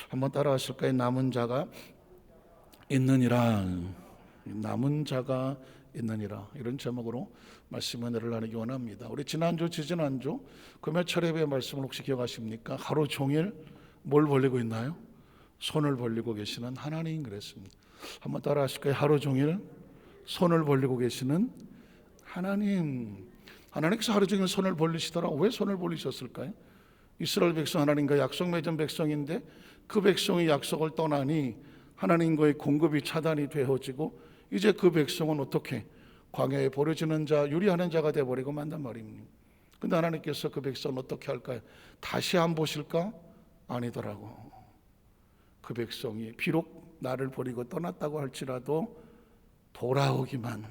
한번 따라하실까요? 남은 자가 있느니라. 남은 자가 있느니라. 이런 제목으로 말씀 은혜를 나누기 원합니다. 우리 지난주 지지난주 금요철 예배 말씀을 혹시 기억하십니까? 하루 종일 뭘 벌리고 있나요? 손을 벌리고 계시는 하나님 그랬습니다. 한번 따라하실까요? 하루 종일 손을 벌리고 계시는 하나님. 하나님께서 하루 종일 손을 벌리시더라. 왜 손을 벌리셨을까요? 이스라엘 백성 하나님과 약속 맺은 백성인데 그 백성이 약속을 떠나니 하나님과의 공급이 차단이 되어지고 이제 그 백성은 어떻게 광야에 버려지는 자, 유리하는 자가 되어버리고 만단 말입니다. 근데 하나님께서 그 백성은 어떻게 할까요? 다시 안 보실까? 아니더라고. 그 백성이 비록 나를 버리고 떠났다고 할지라도 돌아오기만,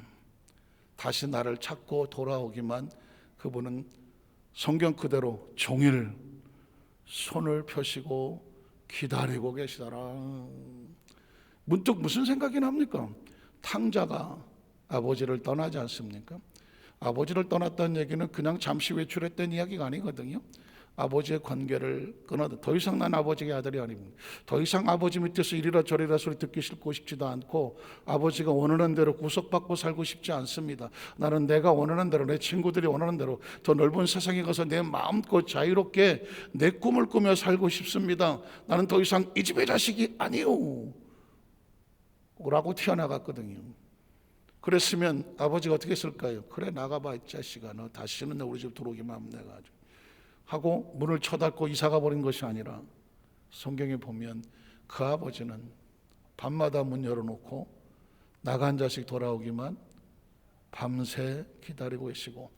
다시 나를 찾고 돌아오기만, 그분은 성경 그대로 종일 손을 펴시고 기다리고 계시더라. 문득 무슨 생각이 납니까? 탕자가 아버지를 떠나지 않습니까? 아버지를 떠났다는 얘기는 그냥 잠시 외출했던 이야기가 아니거든요. 아버지의 관계를 끊어도 더 이상 난 아버지의 아들이 아닙니다. 더 이상 아버지 밑에서 이리라 저리라 소리 듣기 싫고 싶지도 않고 아버지가 원하는 대로 구속받고 살고 싶지 않습니다. 나는 내가 원하는 대로, 내 친구들이 원하는 대로 더 넓은 세상에 가서 내 마음껏 자유롭게 내 꿈을 꾸며 살고 싶습니다. 나는 더 이상 이 집의 자식이 아니요 라고 튀어나갔거든요. 그랬으면 아버지가 어떻게 했을까요? 그래 나가봐 이 자식아, 너 다시는 우리 집 들어오기만 하면 내가 아주 하고 문을 쳐닫고 이사가 버린 것이 아니라 성경에 보면 그 아버지는 밤마다 문 열어놓고 나간 자식 돌아오기만 밤새 기다리고 계시고,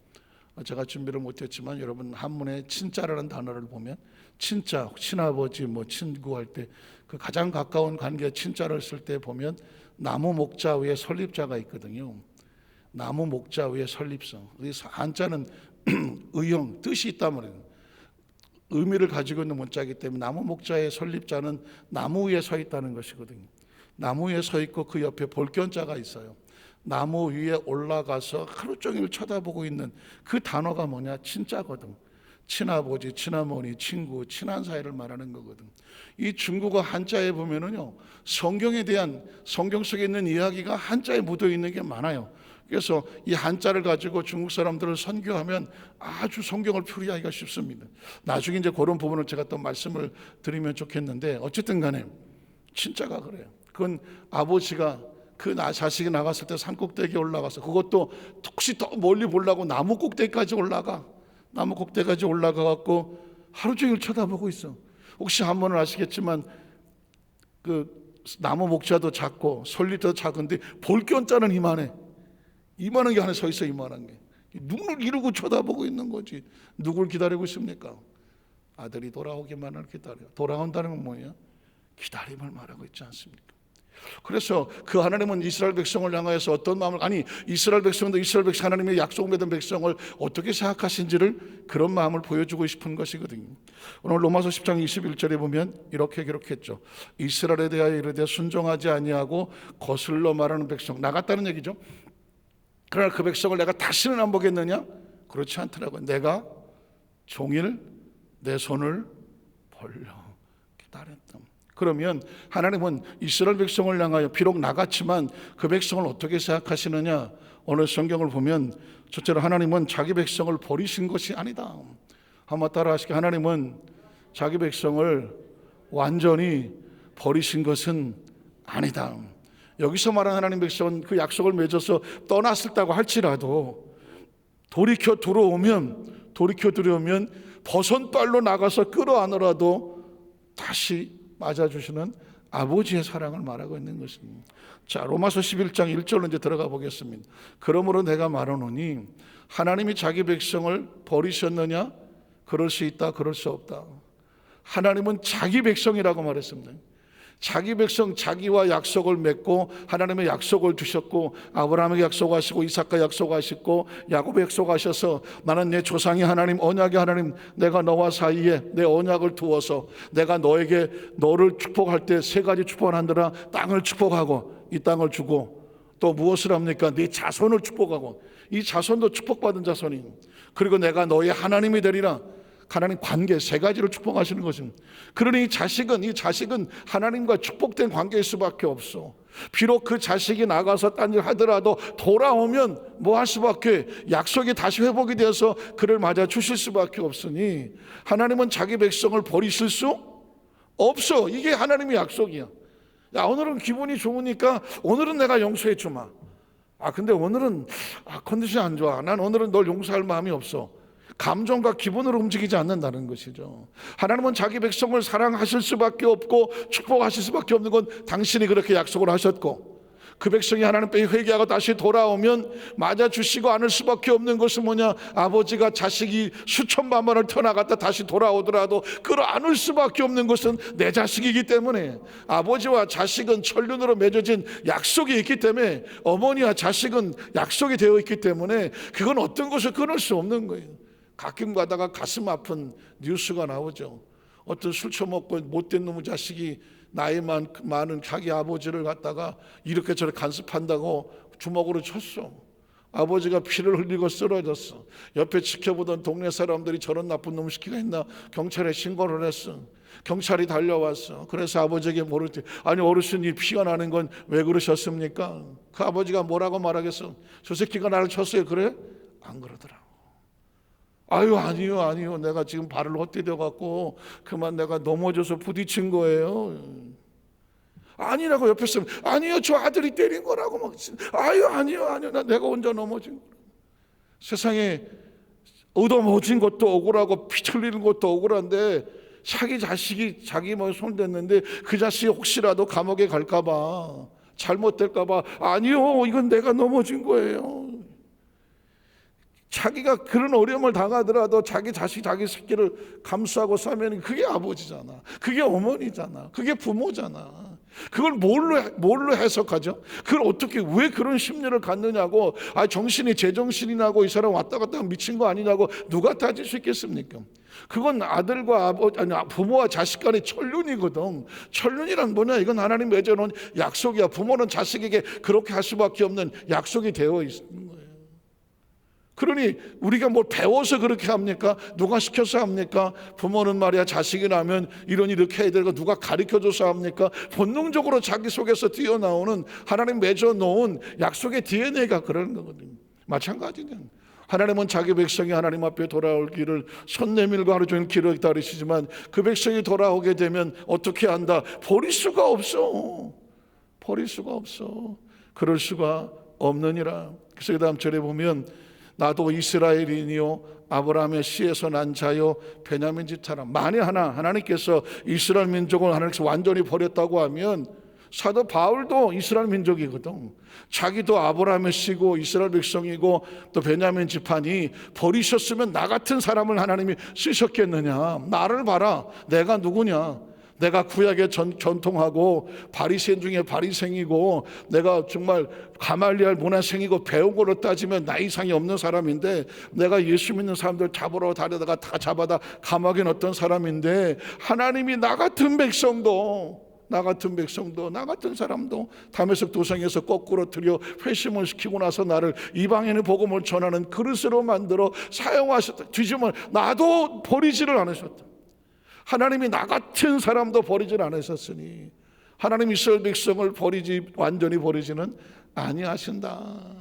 제가 준비를 못했지만 여러분 한문에 친자라는 단어를 보면 친자, 친아버지, 친구 할 때 그 가장 가까운 관계 친자를 쓸 때 보면 나무 목자 위에 설립자가 있거든요. 나무 목자 위에 설립성. 한자는 의형, 뜻이 있단 말이에요. 의미를 가지고 있는 문자이기 때문에 나무 목자의 설립자는 나무 위에 서 있다는 것이거든요. 나무 위에 서 있고 그 옆에 볼견자가 있어요. 나무 위에 올라가서 하루 종일 쳐다보고 있는 그 단어가 뭐냐? 친자거든. 친아버지, 친어머니, 친구, 친한 사이를 말하는 거거든. 이 중국어 한자에 보면은요, 성경에 대한 성경 속에 있는 이야기가 한자에 묻어 있는 게 많아요. 그래서 이 한자를 가지고 중국 사람들을 선교하면 아주 성경을 풀이하기가 쉽습니다. 나중에 이제 그런 부분을 제가 또 말씀을 드리면 좋겠는데, 어쨌든 간에 진짜가 그래요. 그건 아버지가 그 자식이 나갔을 때 산 꼭대기에 올라가서, 그것도 혹시 더 멀리 보려고 나무 꼭대기까지 올라가갖고 하루 종일 쳐다보고 있어. 혹시 한 번은 아시겠지만 그 나무 목자도 작고 설립도 작은데 볼견자는 이만한 게 하나 서 있어. 이만한 게 눈을 이루고 쳐다보고 있는 거지. 누굴 기다리고 있습니까? 아들이 돌아오기만을 기다려. 돌아온다는 건 뭐예요? 기다림을 말하고 있지 않습니까? 그래서 그 하나님은 이스라엘 백성을 향하여서 어떤 마음을, 이스라엘 백성도 이스라엘 백성, 하나님의 약속 맺은 백성을 어떻게 생각하신지를, 그런 마음을 보여주고 싶은 것이거든요. 오늘 로마서 10장 21절에 보면 이렇게 기록했죠. 이스라엘에 대하여 이르되 순종하지 아니하고 거슬러 말하는 백성, 나갔다는 얘기죠. 그러나 그 백성을 내가 다시는 안 보겠느냐? 그렇지 않더라고요. 내가 종일 내 손을 벌려 기다렸다. 그러면 하나님은 이스라엘 백성을 향하여 비록 나갔지만 그 백성을 어떻게 생각하시느냐? 오늘 성경을 보면 첫째로 하나님은 자기 백성을 버리신 것이 아니다. 한번 따라 하시게. 하나님은 자기 백성을 완전히 버리신 것은 아니다. 여기서 말하는 하나님 백성은 그 약속을 맺어서 떠났었다고 할지라도 돌이켜 들어오면 버선발로 나가서 끌어안으라도 다시 맞아주시는 아버지의 사랑을 말하고 있는 것입니다. 자, 로마서 11장 1절로 이제 들어가 보겠습니다. 그러므로 내가 말하노니 하나님이 자기 백성을 버리셨느냐? 그럴 수 있다, 그럴 수 없다. 하나님은 자기 백성이라고 말했습니다. 자기 백성, 자기와 약속을 맺고 하나님의 약속을 주셨고, 아브라함에게 약속하시고 이삭과 약속하시고 야곱에 약속하셔서 나는 내 조상의 하나님, 언약의 하나님, 내가 너와 사이에 내 언약을 두어서 내가 너를 축복할 때 세 가지 축복을 한다라. 땅을 축복하고 이 땅을 주고 또 무엇을 합니까? 네 자손을 축복하고, 이 자손도 축복받은 자손이, 그리고 내가 너의 하나님이 되리라. 하나님 관계 세 가지를 축복하시는 것입니다. 그러니 이 자식은 하나님과 축복된 관계일 수밖에 없어. 비록 그 자식이 나가서 딴 일 하더라도 돌아오면 뭐 할 수밖에, 약속이 다시 회복이 되어서 그를 맞아 주실 수밖에 없으니 하나님은 자기 백성을 버리실 수 없어. 이게 하나님의 약속이야. 야, 오늘은 기분이 좋으니까 오늘은 내가 용서해 주마. 근데 오늘은 컨디션이 안 좋아. 난 오늘은 널 용서할 마음이 없어. 감정과 기분으로 움직이지 않는다는 것이죠. 하나님은 자기 백성을 사랑하실 수밖에 없고 축복하실 수밖에 없는 건 당신이 그렇게 약속을 하셨고, 그 백성이 하나님께 회개하고 다시 돌아오면 맞아주시고 않을 수밖에 없는 것은 뭐냐? 아버지가 자식이 수천만 번을 태어나갔다 다시 돌아오더라도 그걸 안을 수밖에 없는 것은 내 자식이기 때문에, 아버지와 자식은 천륜으로 맺어진 약속이 있기 때문에, 어머니와 자식은 약속이 되어 있기 때문에 그건 어떤 것을 끊을 수 없는 거예요. 가끔 가다가 가슴 아픈 뉴스가 나오죠. 어떤 술 처먹고 못된 놈의 자식이 나이 많은 자기 아버지를 갖다가 이렇게 저렇게 간섭한다고 주먹으로 쳤어. 아버지가 피를 흘리고 쓰러졌어. 옆에 지켜보던 동네 사람들이 저런 나쁜 놈 시키가 있나 경찰에 신고를 했어. 경찰이 달려왔어. 그래서 아버지에게 모르지, 아니 어르신이 피가 나는 건 왜 그러셨습니까? 그 아버지가 뭐라고 말하겠어? 저 새끼가 나를 쳤어요. 그래? 안 그러더라고. 아니요. 내가 지금 발을 헛디뎌 갖고 그만 내가 넘어져서 부딪힌 거예요. 아니라고 옆에서, 아니요, 저 아들이 때린 거라고 막, 아니요, 내가 혼자 넘어진 거라고. 세상에 얻어먹은 것도 억울하고 피 흘리는 것도 억울한데, 자기 자식이 자기 손 댔는데 그 자식이 혹시라도 감옥에 갈까 봐, 잘못될까 봐, 아니요, 이건 내가 넘어진 거예요. 자기가 그런 어려움을 당하더라도 자기 자식, 자기 새끼를 감수하고 싸면 그게 아버지잖아. 그게 어머니잖아. 그게 부모잖아. 그걸 뭘로 해석하죠? 그걸 어떻게, 왜 그런 심리를 갖느냐고, 정신이 제정신이 나고 이 사람 왔다 갔다 미친 거 아니냐고 누가 따질 수 있겠습니까? 그건 아들과 부모와 자식 간의 천륜이거든. 천륜이란 뭐냐? 이건 하나님 맺어놓은 약속이야. 부모는 자식에게 그렇게 할 수밖에 없는 약속이 되어 있는 거예요. 그러니 우리가 뭘 배워서 그렇게 합니까? 누가 시켜서 합니까? 부모는 말이야, 자식이 나면 이렇게 해야 되고 누가 가르쳐줘서 합니까? 본능적으로 자기 속에서 뛰어나오는 하나님 맺어놓은 약속의 DNA가 그런 거거든요. 마찬가지냐. 하나님은 자기 백성이 하나님 앞에 돌아올 길을 손 내밀고 하루 종일 길을 기다리시지만, 그 백성이 돌아오게 되면 어떻게 한다? 버릴 수가 없어. 그럴 수가 없느니라. 그래서 그 다음 절에 보면, 나도 이스라엘인이요 아브라함의 씨에서 난 자요 베냐민 지파라. 만에 하나님께서 이스라엘 민족을 하나님께서 완전히 버렸다고 하면, 사도 바울도 이스라엘 민족이거든. 자기도 아브라함의 씨고 이스라엘 백성이고 또 베냐민 지파니, 버리셨으면 나 같은 사람을 하나님이 쓰셨겠느냐. 나를 봐라, 내가 누구냐. 내가 구약에 전통하고 바리새인 중에 바리새인이고, 내가 정말 가말리엘 문화생이고, 배운 걸로 따지면 나이 이상이 없는 사람인데, 내가 예수 믿는 사람들 잡으러 다니다가 다 잡아다 감옥에 넣었던 사람인데, 하나님이 나 같은 사람도 다메섹 도성에서 거꾸로 들여 회심을 시키고 나서 나를 이방인의 복음을 전하는 그릇으로 만들어 사용하셨다. 뒤집으면 나도 버리지를 않으셨다. 하나님이 나 같은 사람도 버리질 않으셨으니 하나님 이스라엘 백성을 완전히 버리지는 아니하신다.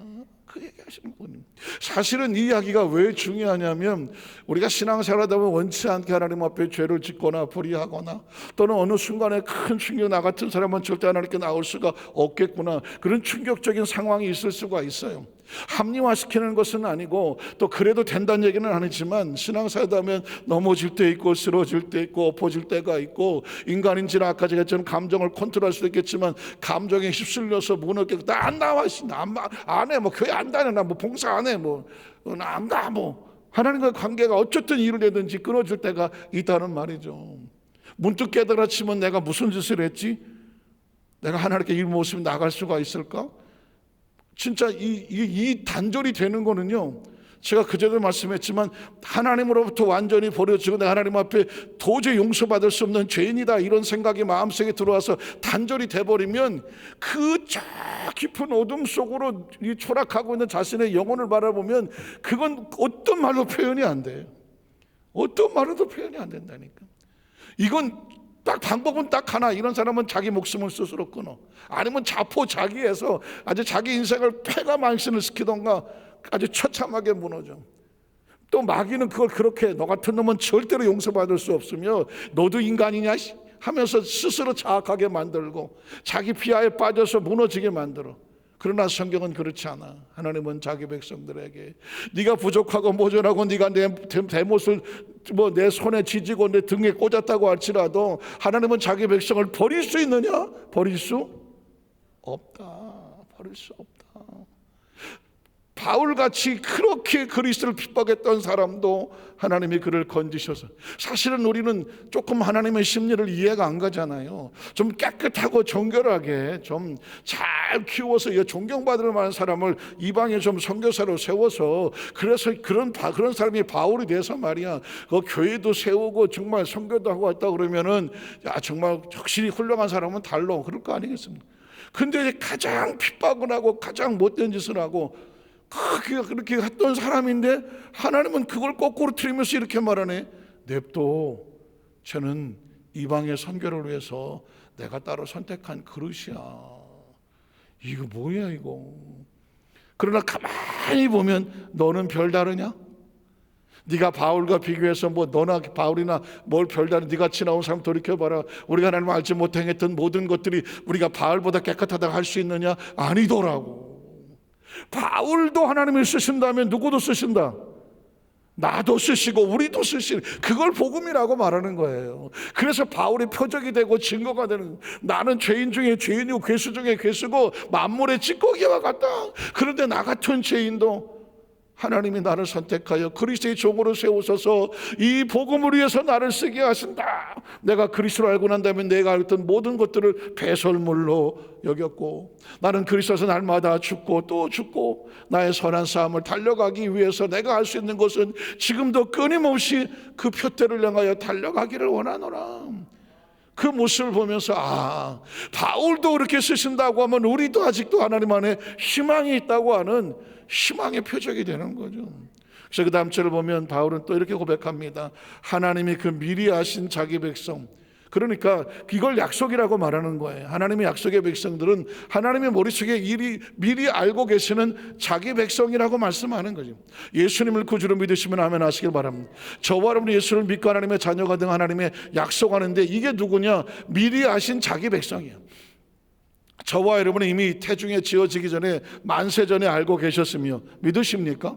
그 얘기하시는 분입니다. 사실은 이 이야기가 왜 중요하냐면, 우리가 신앙생활하다 보면 원치 않게 하나님 앞에 죄를 짓거나 불의하거나, 또는 어느 순간에 큰 충격, 나 같은 사람은 절대 하나님께 나올 수가 없겠구나, 그런 충격적인 상황이 있을 수가 있어요. 합리화시키는 것은 아니고, 또 그래도 된다는 얘기는 아니지만, 신앙생활하다 보면 넘어질 때 있고 쓰러질 때 있고 엎어질 때가 있고, 인간인지라 아까 제가 했던 감정을 컨트롤할 수도 있겠지만, 감정에 휩쓸려서 무너져 안 나와, 안 해, 교회 안 다녀, 나 봉사 안 해, 나 안 가, 하나님과 관계가 어쨌든 일을 내든지 끊어질 때가 있다는 말이죠. 문득 깨달아치면 내가 무슨 짓을 했지? 내가 하나님께 이 모습이 나갈 수가 있을까? 진짜 이 단절이 되는 거는요, 제가 그제도 말씀했지만, 하나님으로부터 완전히 버려지고 내가 하나님 앞에 도저히 용서받을 수 없는 죄인이다, 이런 생각이 마음속에 들어와서 단절이 돼버리면, 그 저 깊은 어둠 속으로 초락하고 있는 자신의 영혼을 바라보면, 그건 어떤 말로 표현이 안 돼요. 어떤 말로도 표현이 안 된다니까. 이건 딱 방법은 딱 하나. 이런 사람은 자기 목숨을 스스로 끊어, 아니면 자포자기해서 아주 자기 인생을 패가망신을 시키던가 아주 처참하게 무너져. 또 마귀는 그걸 그렇게 너 같은 놈은 절대로 용서받을 수 없으며 너도 인간이냐 하면서 스스로 자학하게 만들고 자기 피하에 빠져서 무너지게 만들어. 그러나 성경은 그렇지 않아. 하나님은 자기 백성들에게 네가 부족하고 모자라고 네가 내 대못을 내 손에 쥐지고 내 등에 꽂았다고 할지라도 하나님은 자기 백성을 버릴 수 있느냐? 버릴 수 없다. 버릴 수 없다. 바울같이 그렇게 그리스도를 핍박했던 사람도 하나님이 그를 건지셔서, 사실은 우리는 조금 하나님의 심리를 이해가 안 가잖아요. 좀 깨끗하고 정결하게 좀 잘 키워서 존경받을 만한 사람을 이방에 좀 선교사로 세워서, 그래서 그런 사람이 바울이 돼서 말이야, 그 교회도 세우고 정말 선교도 하고 왔다 그러면은 야 정말 확실히 훌륭한 사람은 달라 그럴 거 아니겠습니까? 근데 가장 핍박을 하고 가장 못된 짓을 하고 그렇게 했던 사람인데 하나님은 그걸 거꾸로 틀리면서 이렇게 말하네. 냅둬. 쟤는 이방의 선교를 위해서 내가 따로 선택한 그릇이야. 이거 뭐야 이거. 그러나 가만히 보면 너는 별다르냐? 네가 바울과 비교해서 뭐 너나 바울이나 뭘 별다른 네같이 나온 사람 돌이켜봐라. 우리가 하나님을 알지 못해 행했던 모든 것들이 우리가 바울보다 깨끗하다고 할 수 있느냐? 아니더라고. 바울도 하나님을 쓰신다면 누구도 쓰신다. 나도 쓰시고 우리도 쓰시는, 그걸 복음이라고 말하는 거예요. 그래서 바울이 표적이 되고 증거가 되는, 나는 죄인 중에 죄인이고 괴수 중에 괴수고 만물의 찌꺼기와 같다. 그런데 나 같은 죄인도 하나님이 나를 선택하여 그리스도의 종으로 세우셔서 이 복음을 위해서 나를 쓰게 하신다. 내가 그리스도를 알고 난 다음에 내가 알던 모든 것들을 배설물로 여겼고, 나는 그리스도에서 날마다 죽고 또 죽고 나의 선한 싸움을 달려가기 위해서 내가 할 수 있는 것은 지금도 끊임없이 그 표대를 향하여 달려가기를 원하노라. 그 모습을 보면서 바울도 그렇게 쓰신다고 하면 우리도 아직도 하나님 안에 희망이 있다고 하는 희망의 표적이 되는 거죠. 그래서 그 다음 절을 보면 바울은 또 이렇게 고백합니다. 하나님이 그 미리 아신 자기 백성, 그러니까 이걸 약속이라고 말하는 거예요. 하나님의 약속의 백성들은 하나님의 머릿속에 미리 알고 계시는 자기 백성이라고 말씀하는 거죠. 예수님을 구주로 믿으시면 아멘 하시길 바랍니다. 저와 여러분이 예수를 믿고 하나님의 자녀가 된 하나님의 약속하는데 이게 누구냐? 미리 아신 자기 백성이에요. 저와 여러분은 이미 태중에 지어지기 전에 만세 전에 알고 계셨으며 믿으십니까?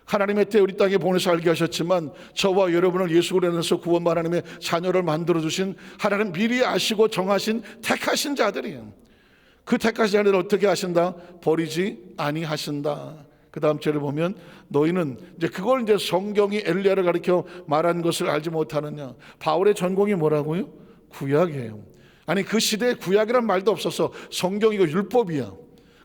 하나님의 때 우리 땅에 보내서 알게 하셨지만 저와 여러분을 예수 그리스도에서 구원 하나님의 자녀를 만들어주신 하나님 미리 아시고 정하신 택하신 자들이에요. 그 택하신 자들을 어떻게 하신다? 버리지 아니하신다. 그 다음 절을 보면 너희는 이제 그걸 이제 성경이 엘리야를 가리켜 말한 것을 알지 못하느냐. 바울의 전공이 뭐라고요? 구약이에요. 아니 그 시대에 구약이란 말도 없어서 성경이고 율법이야.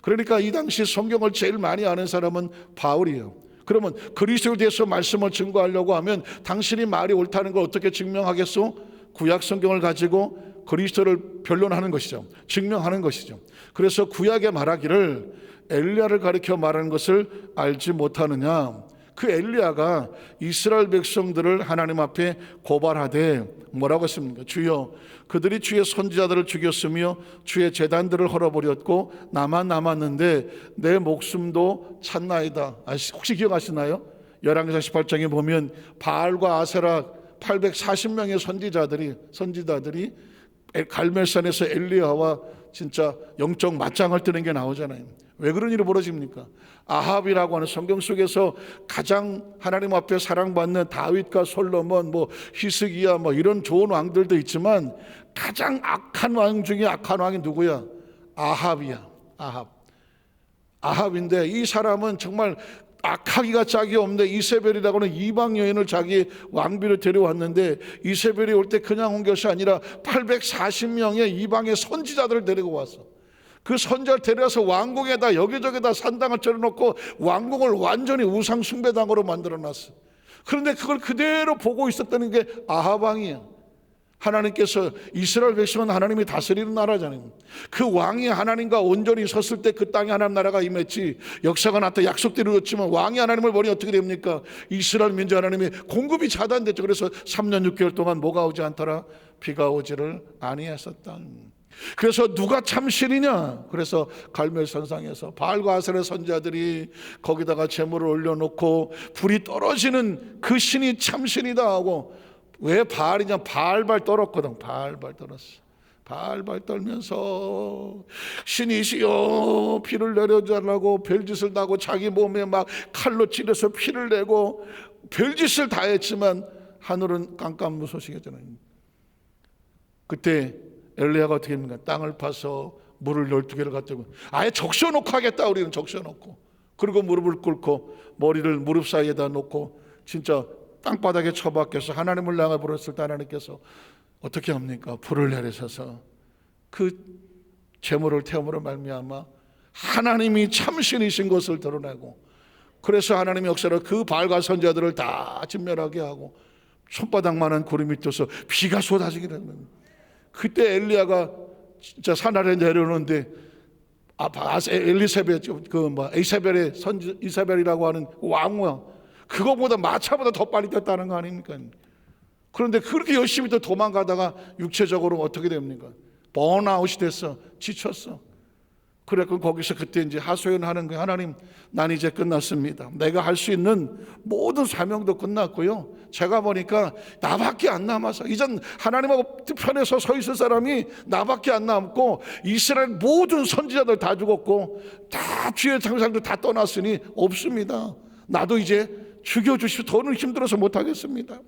그러니까 이 당시 성경을 제일 많이 아는 사람은 바울이에요. 그러면 그리스도에 대해서 말씀을 증거하려고 하면 당신이 말이 옳다는 걸 어떻게 증명하겠소? 구약 성경을 가지고 그리스도를 변론하는 것이죠. 증명하는 것이죠. 그래서 구약에 말하기를 엘리야를 가리켜 말하는 것을 알지 못하느냐. 그 엘리야가 이스라엘 백성들을 하나님 앞에 고발하되 뭐라고 했습니까? 주여, 그들이 주의 선지자들을 죽였으며 주의 제단들을 헐어버렸고 나만 남았는데 내 목숨도 찼나이다. 혹시 기억하시나요? 열왕기상 18장에 보면 바알과 아세라 840명의 선지자들이 갈멜산에서 엘리야와 진짜 영적 맞짱을 뜨는 게 나오잖아요. 왜 그런 일이 벌어집니까? 아합이라고 하는 성경 속에서 가장 하나님 앞에 사랑받는 다윗과 솔로몬, 히스기야 이런 좋은 왕들도 있지만 가장 악한 왕 중에 악한 왕이 누구야? 아합이야. 아합인데 이 사람은 정말 악하기가 짝이 없는데 이세벨이라고 하는 이방 여인을 자기 왕비로 데려왔는데 이세벨이 올 때 그냥 온 것이 아니라 840명의 이방의 선지자들을 데리고 왔어. 그 선지자를 데려와서 왕궁에다 여기저기다 산당을 차려놓고 왕궁을 완전히 우상 숭배당으로 만들어놨어. 그런데 그걸 그대로 보고 있었다는 게 아합 왕이야. 하나님께서 이스라엘 백성은 하나님이 다스리는 나라잖아요. 그 왕이 하나님과 온전히 섰을 때 그 땅에 하나님 나라가 임했지, 역사가 나타 약속대로 이뤘지만 왕이 하나님을 버리면 어떻게 됩니까? 이스라엘 민족 하나님의 공급이 차단됐죠. 그래서 3년 6개월 동안 뭐가 오지 않더라? 비가 오지를 아니했었다. 그래서 누가 참신이냐? 그래서 갈멜산상에서 바알과 아세라 선지자들이 거기다가 제물을 올려놓고 불이 떨어지는 그 신이 참신이다 하고, 왜 바알이냐? 발발 떨었거든. 발발 떨었어. 발발 떨면서 신이시여 피를 내려달라고 별짓을 다고 자기 몸에 막 칼로 찔러서 피를 내고 별짓을 다 했지만 하늘은 깜깜무소식이잖아요. 그때 엘리야가 어떻게 합니까? 땅을 파서 물을 12개를 갖다고 아예 적셔놓고 하겠다. 우리는 적셔놓고, 그리고 무릎을 꿇고 머리를 무릎 사이에다 놓고 진짜 땅바닥에 처박혀서 하나님을 향해 부르셨을 때 하나님께서 어떻게 합니까? 불을 내리셔서 그 제물을 태움으로 말미암아 하나님이 참신이신 것을 드러내고, 그래서 하나님의 역사로 그 바알과 선지자들을 다 진멸하게 하고 손바닥만한 구름이 떠서 비가 쏟아지게 되는 거예요. 그때 엘리야가 진짜 산 아래 내려오는데 엘리사벳 이사벨의 선지 이사벨이라고 하는 왕후가 그거보다 마차보다 더 빨리 뛰었다는 거 아닙니까? 그런데 그렇게 열심히 또 도망가다가 육체적으로 어떻게 됩니까? 번아웃이 됐어. 지쳤어. 그래서 거기서 그때 이제 하소연하는 거예요. 하나님, 난 이제 끝났습니다. 내가 할 수 있는 모든 사명도 끝났고요. 제가 보니까 나밖에 안 남아서, 이젠 하나님하고 편에서 서 있을 사람이 나밖에 안 남고 이스라엘 모든 선지자들 다 죽었고 다 주의 장사들도 다 떠났으니 없습니다. 나도 이제 죽여주시오. 더는 힘들어서 못하겠습니다.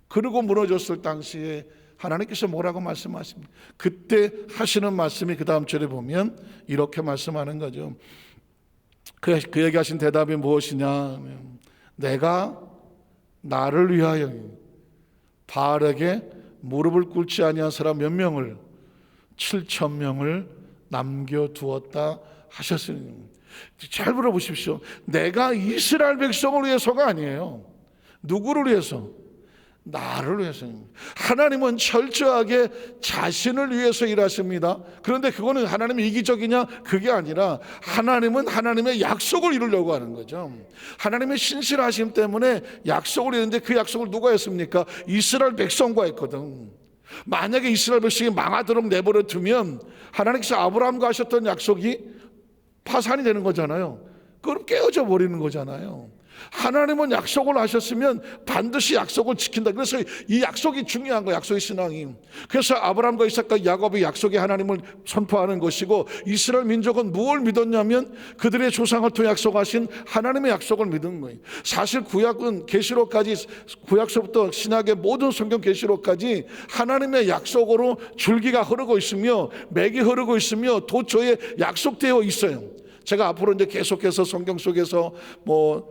그러고 무너졌을 당시에 하나님께서 뭐라고 말씀하십니까? 그때 하시는 말씀이 그 다음 절에 보면 이렇게 말씀하는 거죠. 그에게 하신 대답이 무엇이냐? 내가 나를 위하여 바알에게 무릎을 꿇지 아니한 사람 몇 명을 7,000명을 남겨두었다 하셨으니, 잘 물어보십시오. 내가 이스라엘 백성을 위해서가 아니에요. 누구를 위해서? 나를 위해서입니다. 하나님은 철저하게 자신을 위해서 일하십니다. 그런데 그거는 하나님이 이기적이냐? 그게 아니라 하나님은 하나님의 약속을 이루려고 하는 거죠. 하나님의 신실하심 때문에 약속을 이루는데 그 약속을 누가 했습니까? 이스라엘 백성과 했거든. 만약에 이스라엘 백성이 망하도록 내버려 두면 하나님께서 아브라함과 하셨던 약속이 파산이 되는 거잖아요. 그럼 깨어져 버리는 거잖아요. 하나님은 약속을 하셨으면 반드시 약속을 지킨다. 그래서 이 약속이 중요한 거예요. 약속의 신앙이. 그래서 아브라함과 이삭과 야곱의 약속이 하나님을 선포하는 것이고, 이스라엘 민족은 무엇을 믿었냐면 그들의 조상을 통해 약속하신 하나님의 약속을 믿은 거예요. 사실 구약은 계시록까지, 구약서부터 신약의 모든 성경 계시록까지 하나님의 약속으로 줄기가 흐르고 있으며 맥이 흐르고 있으며 도처에 약속되어 있어요. 제가 앞으로 이제 계속해서 성경 속에서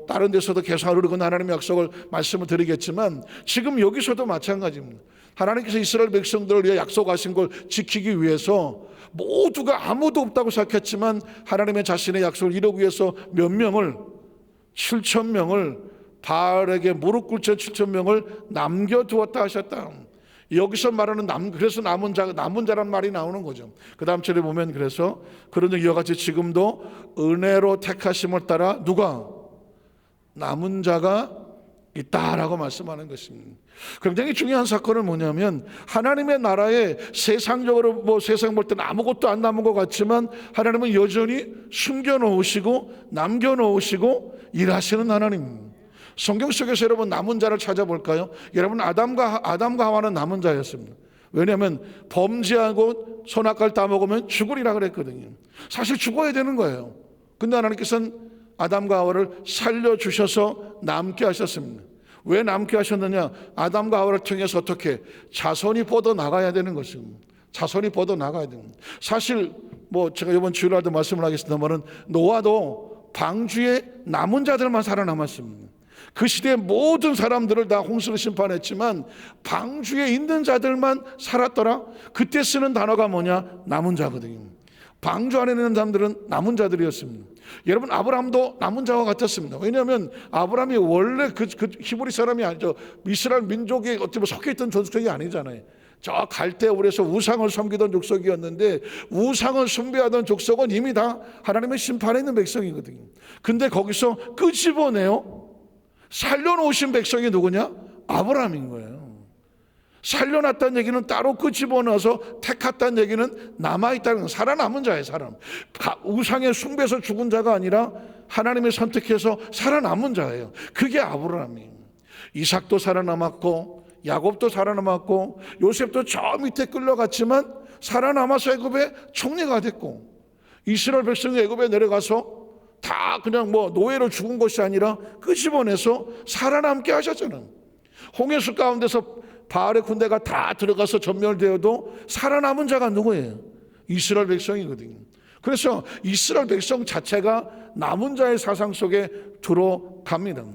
다른 데서도 계속 흐르는 하나님의 약속을 말씀을 드리겠지만, 지금 여기서도 마찬가지입니다. 하나님께서 이스라엘 백성들을 위해 약속하신 걸 지키기 위해서 모두가 아무도 없다고 생각했지만 하나님의 자신의 약속을 이루기 위해서 몇 명을, 7,000명을 바알에게 무릎 꿇쳐 7,000명을 남겨두었다 하셨다. 여기서 말하는 그래서 남은 자란 말이 나오는 거죠. 그 다음 절에 보면 그래서 그런데 이와 같이 지금도 은혜로 택하심을 따라 누가? 남은 자가 있다라고 말씀하는 것입니다. 굉장히 중요한 사건은 뭐냐면, 하나님의 나라에 세상적으로 세상 볼 때는 아무것도 안 남은 것 같지만 하나님은 여전히 숨겨놓으시고 남겨놓으시고 일하시는 하나님. 성경 속에서 여러분 남은 자를 찾아볼까요? 여러분 아담과 하와는 남은 자였습니다. 왜냐하면 범죄하고 선악과를 따먹으면 죽으리라 그랬거든요. 사실 죽어야 되는 거예요. 근데 하나님께서는 아담과 하와를 살려주셔서 남게 하셨습니다. 왜 남게 하셨느냐? 아담과 하와를 통해서 어떻게? 자손이 뻗어나가야 되는 것입니다. 자손이 뻗어나가야 됩니다. 사실 제가 이번 주일날도 말씀을 하겠습니다만, 노아도 방주에 남은 자들만 살아남았습니다. 그 시대의 모든 사람들을 다 홍수로 심판했지만 방주에 있는 자들만 살았더라. 그때 쓰는 단어가 뭐냐? 남은 자거든요. 방주 안에 있는 사람들은 남은 자들이었습니다. 여러분, 아브라함도 남은 자와 같았습니다. 왜냐하면 아브라함이 원래 그 히브리 사람이 아니죠. 이스라엘 민족에 어떻게 섞여 있던 전속이 아니잖아요. 저 갈대울에서 우상을 섬기던 족속이었는데 우상을 숭배하던 족속은 이미 다 하나님의 심판에 있는 백성이거든요. 근데 거기서 끄집어내요. 살려놓으신 백성이 누구냐? 아브라함인 거예요. 살려놨다는 얘기는 따로 끄집어내서 택했다는 얘기는 남아있다는, 살아남은 자예요. 사람, 우상의 숭배에서 죽은 자가 아니라 하나님의 선택해서 살아남은 자예요. 그게 아브라함이에요. 이삭도 살아남았고 야곱도 살아남았고 요셉도 저 밑에 끌려갔지만 살아남아서 애굽의 총리가 됐고, 이스라엘 백성이 애굽에 내려가서 다 그냥 뭐 노예로 죽은 것이 아니라 끄집어내서 살아남게 하셨잖아요. 홍해수 가운데서 바알의 군대가 다 들어가서 전멸되어도 살아남은 자가 누구예요? 이스라엘 백성이거든요. 그래서 이스라엘 백성 자체가 남은 자의 사상 속에 들어갑니다.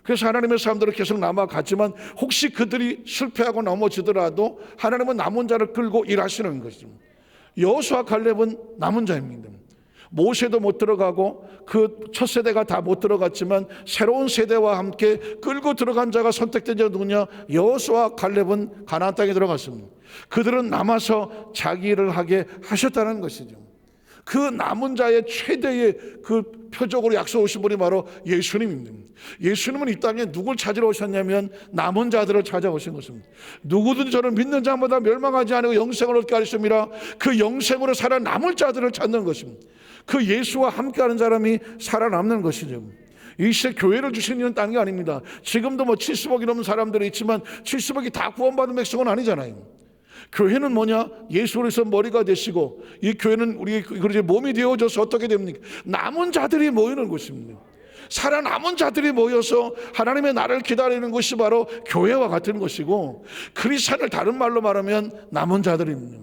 그래서 하나님의 사람들은 계속 남아갔지만 혹시 그들이 실패하고 넘어지더라도 하나님은 남은 자를 끌고 일하시는 것이죠. 여호수아 칼렙은 남은 자입니다. 모세도 못 들어가고 그 첫 세대가 다 못 들어갔지만 새로운 세대와 함께 끌고 들어간 자가 선택된 자가 누구냐? 여호수아 칼렙은 가나안 땅에 들어갔습니다. 그들은 남아서 자기 일을 하게 하셨다는 것이죠. 그 남은 자의 최대의 그 표적으로 약속 오신 분이 바로 예수님입니다. 예수님은 이 땅에 누굴 찾으러 오셨냐면 남은 자들을 찾아오신 것입니다. 누구든 저를 믿는 자마다 멸망하지 않고 영생을 얻게 하셨습니다. 그 영생으로 살아남을 자들을 찾는 것입니다. 그 예수와 함께하는 사람이 살아남는 것이죠. 이 시대 교회를 주시는 땅이 아닙니다. 지금도 뭐 70억이 넘는 사람들이 있지만 70억이 다 구원받은 백성은 아니잖아요. 교회는 뭐냐? 예수로서 머리가 되시고 이 교회는 우리 그렇게 몸이 되어져서 어떻게 됩니까? 남은 자들이 모이는 곳입니다. 살아남은 자들이 모여서 하나님의 나라를 기다리는 것이 바로 교회와 같은 것이고, 크리스찬을 다른 말로 말하면 남은 자들입니다.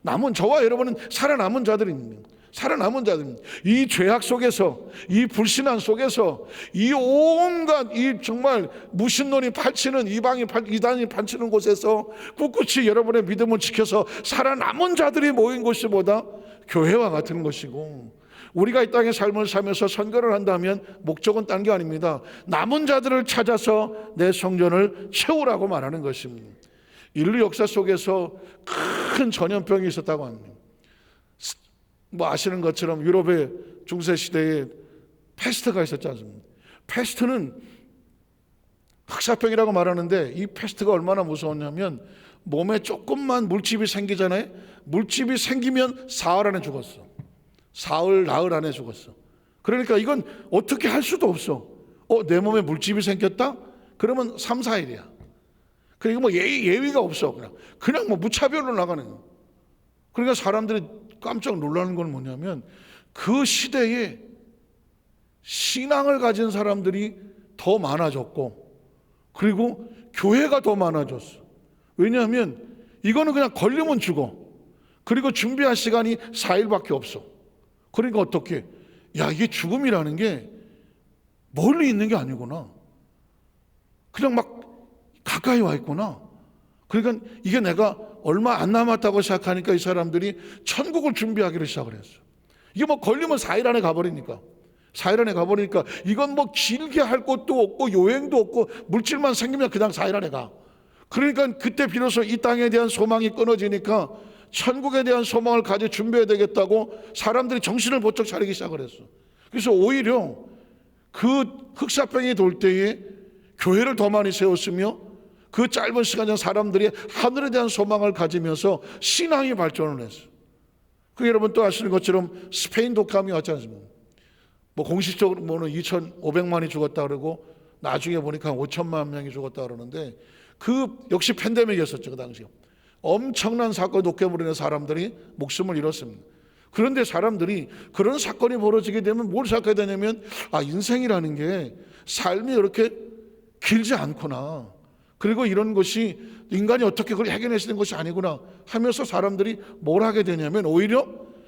남은, 저와 여러분은 살아남은 자들입니다. 살아남은 자들입니다. 이 죄악 속에서, 이 불신앙 속에서, 이 온갖 이 정말 무신론이 펼치는 이단이 펼치는 곳에서 꿋꿋이 여러분의 믿음을 지켜서 살아남은 자들이 모인 곳이 보다 교회와 같은 것이고, 우리가 이 땅의 삶을 살면서 선거를 한다면 목적은 딴 게 아닙니다. 남은 자들을 찾아서 내 성전을 채우라고 말하는 것입니다. 인류 역사 속에서 큰 전염병이 있었다고 합니다. 뭐 아시는 것처럼 유럽의 중세 시대에 패스트가 있었지 않습니까? 패스트는 흑사병이라고 말하는데 이 패스트가 얼마나 무서웠냐면 몸에 조금만 물집이 생기잖아요. 물집이 생기면 사흘 안에 죽었어. 사흘, 나흘 안에 죽었어. 그러니까 이건 어떻게 할 수도 없어. 내 몸에 물집이 생겼다? 그러면 3, 4일이야. 그리고 뭐 예의가 없어. 그냥 뭐 무차별로 나가는 거야. 그러니까 사람들이 깜짝 놀라는 건 뭐냐면 그 시대에 신앙을 가진 사람들이 더 많아졌고, 그리고 교회가 더 많아졌어. 왜냐하면 이거는 그냥 걸리면 죽어. 그리고 준비할 시간이 4일밖에 없어. 그러니까 어떻게? 야, 이게 죽음이라는 게 멀리 있는 게 아니구나. 그냥 막 가까이 와 있구나. 그러니까 이게 내가 얼마 안 남았다고 생각하니까 이 사람들이 천국을 준비하기를 시작을 했어. 이게 뭐 걸리면 4일 안에 가버리니까. 4일 안에 가버리니까 이건 뭐 길게 할 것도 없고 여행도 없고 물질만 생기면 그냥 4일 안에 가. 그러니까 그때 비로소 이 땅에 대한 소망이 끊어지니까 천국에 대한 소망을 가져 준비해야 되겠다고 사람들이 정신을 번쩍 차리기 시작을 했어. 그래서 오히려 그 흑사병이 돌 때에 교회를 더 많이 세웠으며 그 짧은 시간 전 사람들이 하늘에 대한 소망을 가지면서 신앙이 발전을 했어. 그 여러분 또 아시는 것처럼 스페인 독감이 왔지 않습니까? 뭐 공식적으로는 2,500만이 죽었다 그러고 나중에 보니까 5천만 명이 죽었다 그러는데 그 역시 팬데믹이었었죠. 그 당시에 엄청난 사건 독감으로 인해 사람들이 목숨을 잃었습니다. 그런데 사람들이 그런 사건이 벌어지게 되면 뭘 생각해야 되냐면 인생이라는 게 삶이 이렇게 길지 않구나. 그리고 이런 것이 인간이 어떻게 그걸 해결할 수 있는 것이 아니구나 하면서 사람들이 뭘 하게 되냐면 오히려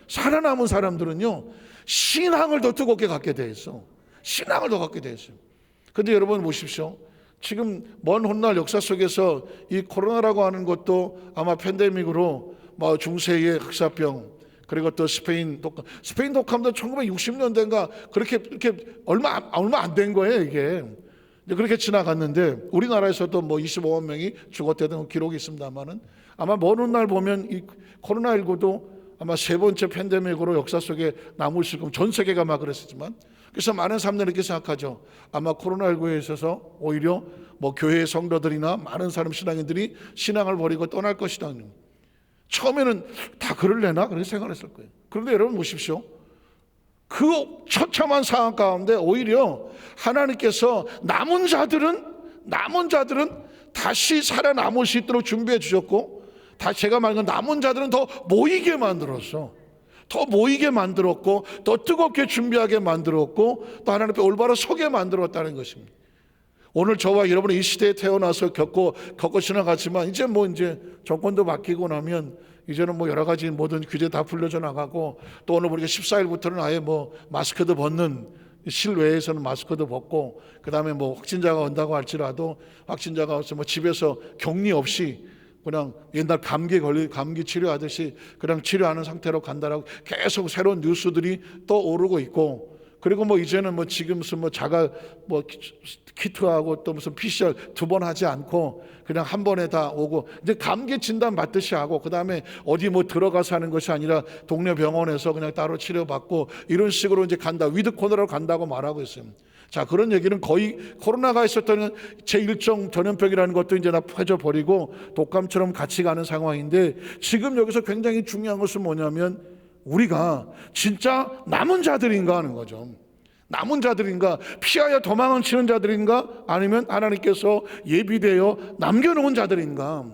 살아남은 사람들은요 신앙을 더 뜨겁게 갖게 돼 있어. 신앙을 더 갖게 돼 있어요. 그런데 여러분 보십시오. 지금 먼 훗날 역사 속에서 이 코로나라고 하는 것도 아마 팬데믹으로 뭐 중세의 흑사병 그리고 또 스페인 독감도 1960년대인가 그렇게 얼마 안 된 거예요 이게. 그렇게 지나갔는데 우리나라에서도 뭐 25만 명이 죽었다는 기록이 있습니다만은 아마 먼 훗날 보면 이 코로나19도 아마 세 번째 팬데믹으로 역사 속에 남을 수 있고 전 세계가 막 그랬었지만, 그래서 많은 사람들이 이렇게 생각하죠. 아마 코로나19에 있어서 오히려 뭐 교회 성도들이나 많은 사람 신앙인들이 신앙을 버리고 떠날 것이다. 처음에는 다 그럴래나 그렇게 생각했을 거예요. 그런데 여러분 보십시오. 그 처참한 상황 가운데 오히려 하나님께서 남은 자들은 다시 살아남을 수 있도록 준비해 주셨고, 다시 제가 말한 남은 자들은 더 모이게 만들었어. 더 모이게 만들었고, 더 뜨겁게 준비하게 만들었고, 또 하나님 앞에 올바로 서게 만들었다는 것입니다. 오늘 저와 여러분이 이 시대에 태어나서 겪고 지나갔지만, 이제 정권도 바뀌고 나면 이제는 여러 가지 모든 규제 다 풀려져 나가고, 또 오늘 보니까 14일부터는 아예 마스크도 벗는, 실외에서는 마스크도 벗고, 그 다음에 확진자가 온다고 할지라도 확진자가 와서 집에서 격리 없이 그냥 옛날 감기 치료하듯이 그냥 치료하는 상태로 간다라고 계속 새로운 뉴스들이 또 오르고 있고, 그리고 이제는 지금 무슨 자가 키트하고 또 무슨 PCR 2번 하지 않고 그냥 한 번에 다 오고, 이제 감기 진단 받듯이 하고, 그 다음에 어디 들어가서 하는 것이 아니라 동네 병원에서 그냥 따로 치료받고 이런 식으로 이제 간다. 위드 코로나로 간다고 말하고 있어요. 자, 그런 얘기는 거의 코로나가 있었던 제1종 전염병이라는 것도 이제 다 퍼져버리고 독감처럼 같이 가는 상황인데, 지금 여기서 굉장히 중요한 것은 뭐냐면 우리가 진짜 남은 자들인가 하는 거죠. 남은 자들인가, 피하여 도망을 치는 자들인가, 아니면 하나님께서 예비되어 남겨놓은 자들인가.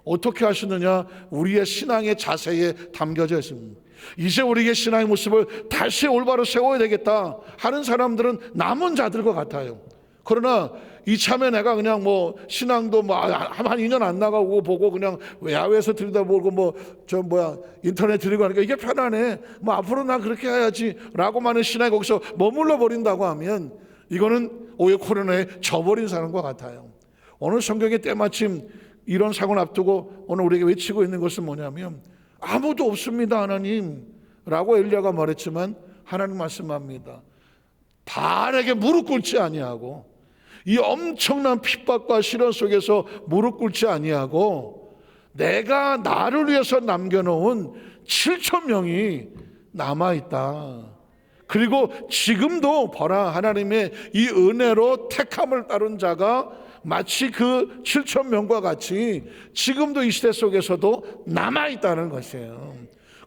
어떻게 하시느냐, 우리의 신앙의 자세에 담겨져 있습니다. 이제 우리의 신앙의 모습을 다시 올바로 세워야 되겠다 하는 사람들은 남은 자들과 같아요. 그러나 이참에 내가 그냥 신앙도 한 2년 안 나가고 보고 그냥 야외에서 들여다보고 인터넷 들이고 하니까 이게 편하네, 앞으로 나 그렇게 해야지 라고 많은 신앙이 거기서 머물러 버린다고 하면, 이거는 오히려 코로나에 져버린 사람과 같아요. 오늘 성경에 때마침 이런 사고를 앞두고 오늘 우리에게 외치고 있는 것은 뭐냐면, 아무도 없습니다 하나님 라고 엘리야가 말했지만, 하나님 말씀합니다. 바알에게 무릎 꿇지 아니하고, 이 엄청난 핍박과 시련 속에서 무릎 꿇지 아니하고, 내가 나를 위해서 남겨놓은 7,000명이 남아있다. 그리고 지금도 보라, 하나님의 이 은혜로 택함을 따른 자가 마치 그 7,000명과 같이 지금도 이 시대 속에서도 남아있다는 것이에요.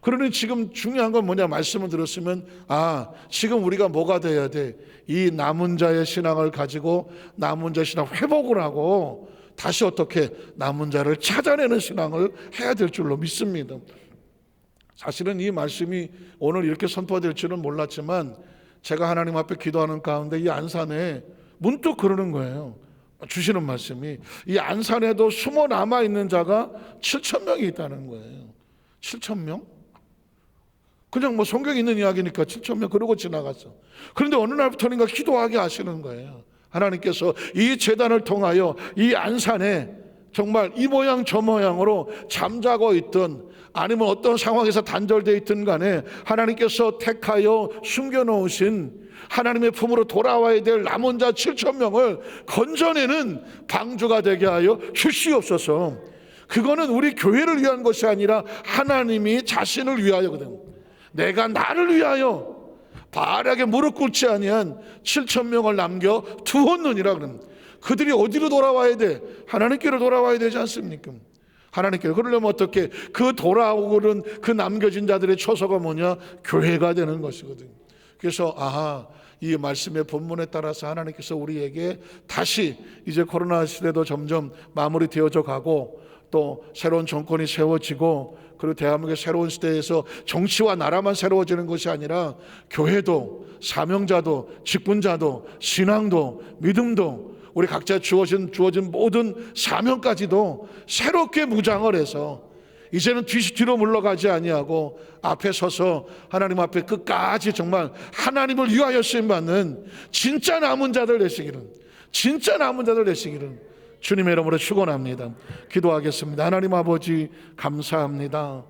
그러니 지금 중요한 건 뭐냐, 말씀을 들었으면 지금 우리가 뭐가 돼야 돼? 이 남은 자의 신앙을 가지고 남은 자의 신앙 회복을 하고 다시 어떻게 남은 자를 찾아내는 신앙을 해야 될 줄로 믿습니다. 사실은 이 말씀이 오늘 이렇게 선포될 줄은 몰랐지만, 제가 하나님 앞에 기도하는 가운데 이 안산에 문득 그러는 거예요. 주시는 말씀이, 이 안산에도 숨어 남아있는 자가 7,000명이 있다는 거예요. 7,000명? 그냥 성경에 있는 이야기니까 7,000명 그러고 지나갔어. 그런데 어느 날부터인가 기도하게 하시는 거예요. 하나님께서 이 제단을 통하여 이 안산에 정말 이 모양 저 모양으로 잠자고 있던, 아니면 어떤 상황에서 단절되어 있든 간에 하나님께서 택하여 숨겨놓으신 하나님의 품으로 돌아와야 될 남은 자 7,000명을 건져내는 방주가 되게 하여 주시옵소서. 그거는 우리 교회를 위한 것이 아니라 하나님이 자신을 위하여거든. 내가 나를 위하여 바알에게 무릎 꿇지 아니한 7,000명을 남겨 두었느니라. 그럼 그들이 어디로 돌아와야 돼? 하나님께로 돌아와야 되지 않습니까? 하나님께로. 그러려면 어떻게? 그 돌아오고는 그 남겨진 자들의 처소가 뭐냐? 교회가 되는 것이거든요. 그래서 이 말씀의 본문에 따라서 하나님께서 우리에게 다시 이제 코로나 시대도 점점 마무리되어져 가고, 또 새로운 정권이 세워지고, 그리고 대한민국의 새로운 시대에서 정치와 나라만 새로워지는 것이 아니라 교회도, 사명자도, 직분자도, 신앙도, 믿음도, 우리 각자 주어진 모든 사명까지도 새롭게 무장을 해서 이제는 뒤로 물러가지 아니하고 앞에 서서 하나님 앞에 끝까지 정말 하나님을 위하여 쓰임받는 진짜 남은 자들 되시기를, 주님의 이름으로 축원합니다. 기도하겠습니다. 하나님 아버지 감사합니다.